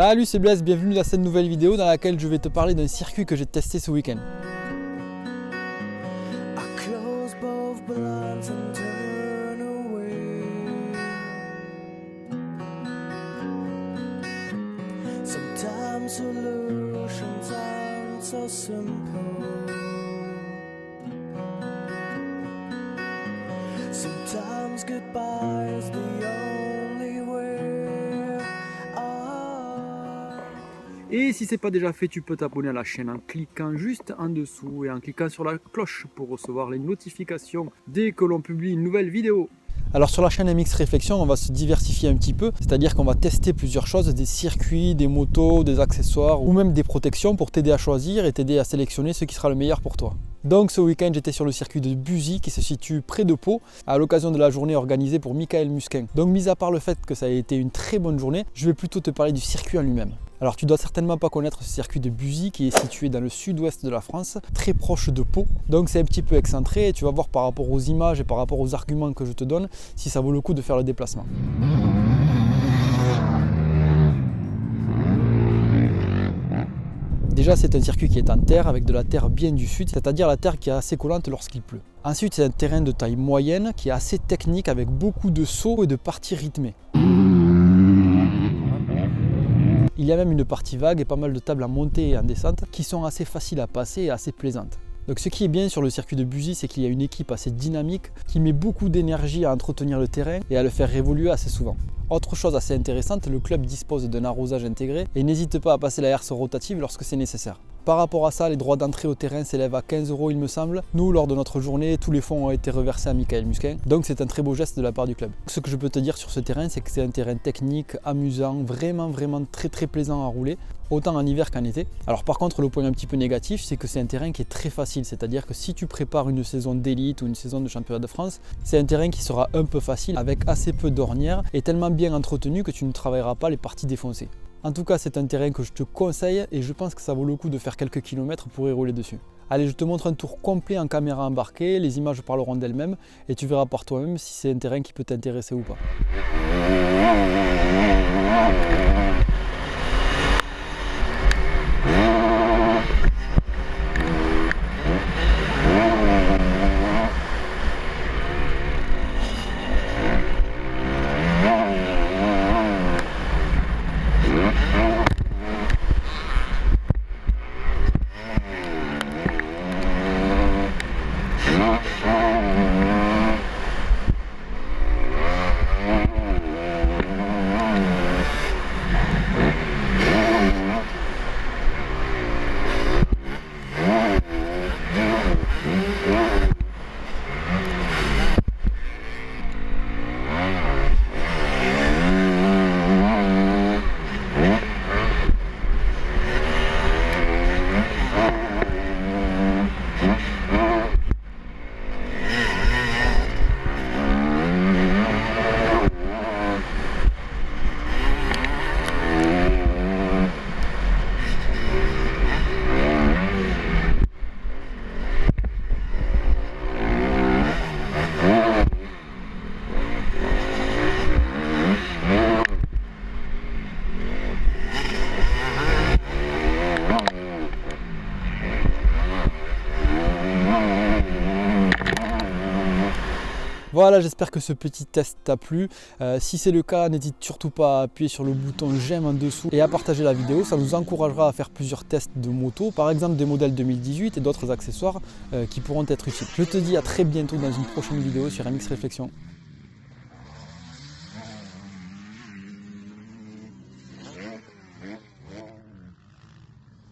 Salut, c'est Blaise, bienvenue dans cette nouvelle vidéo dans laquelle je vais te parler d'un circuit que j'ai testé ce week-end. Et si ce n'est pas déjà fait, tu peux t'abonner à la chaîne en cliquant juste en dessous et en cliquant sur la cloche pour recevoir les notifications dès que l'on publie une nouvelle vidéo. Alors sur la chaîne MX Réflexion, on va se diversifier un petit peu, c'est-à-dire qu'on va tester plusieurs choses, des circuits, des motos, des accessoires ou même des protections pour t'aider à choisir et t'aider à sélectionner ce qui sera le meilleur pour toi. Donc ce week-end, j'étais sur le circuit de Buzy qui se situe près de Pau à l'occasion de la journée organisée pour Michael Musquin. Donc mis à part le fait que ça a été une très bonne journée, je vais plutôt te parler du circuit en lui-même. Alors tu dois certainement pas connaître ce circuit de Buzy qui est situé dans le sud-ouest de la France, très proche de Pau. Donc c'est un petit peu excentré et tu vas voir par rapport aux images et par rapport aux arguments que je te donne si ça vaut le coup de faire le déplacement. Déjà, c'est un circuit qui est en terre avec de la terre bien du sud, c'est-à-dire la terre qui est assez collante lorsqu'il pleut. Ensuite, c'est un terrain de taille moyenne qui est assez technique avec beaucoup de sauts et de parties rythmées. Il y a même une partie vague et pas mal de tables en montée et en descente qui sont assez faciles à passer et assez plaisantes. Donc ce qui est bien sur le circuit de Buzy, c'est qu'il y a une équipe assez dynamique qui met beaucoup d'énergie à entretenir le terrain et à le faire évoluer assez souvent. Autre chose assez intéressante, le club dispose d'un arrosage intégré et n'hésite pas à passer la herse rotative lorsque c'est nécessaire. Par rapport à ça, les droits d'entrée au terrain s'élèvent à 15 € il me semble. Nous, lors de notre journée, tous les fonds ont été reversés à Michael Musquin, donc c'est un très beau geste de la part du club. Ce que je peux te dire sur ce terrain, c'est que c'est un terrain technique, amusant, vraiment très plaisant à rouler, autant en hiver qu'en été. Alors par contre, le point un petit peu négatif, c'est que c'est un terrain qui est très facile, c'est-à-dire que si tu prépares une saison d'élite ou une saison de championnat de France, c'est un terrain qui sera un peu facile, avec assez peu d'ornières et tellement bien entretenu que tu ne travailleras pas les parties défoncées. En tout cas, c'est un terrain que je te conseille et je pense que ça vaut le coup de faire quelques kilomètres pour y rouler dessus. Allez, je te montre un tour complet en caméra embarquée, les images parleront d'elles-mêmes et tu verras par toi-même si c'est un terrain qui peut t'intéresser ou pas. Voilà, j'espère que ce petit test t'a plu. Si c'est le cas, n'hésite surtout pas à appuyer sur le bouton j'aime en dessous et à partager la vidéo. Ça nous encouragera à faire plusieurs tests de moto, par exemple des modèles 2018 et d'autres accessoires qui pourront être utiles. Je te dis à très bientôt dans une prochaine vidéo sur MX Réflexion.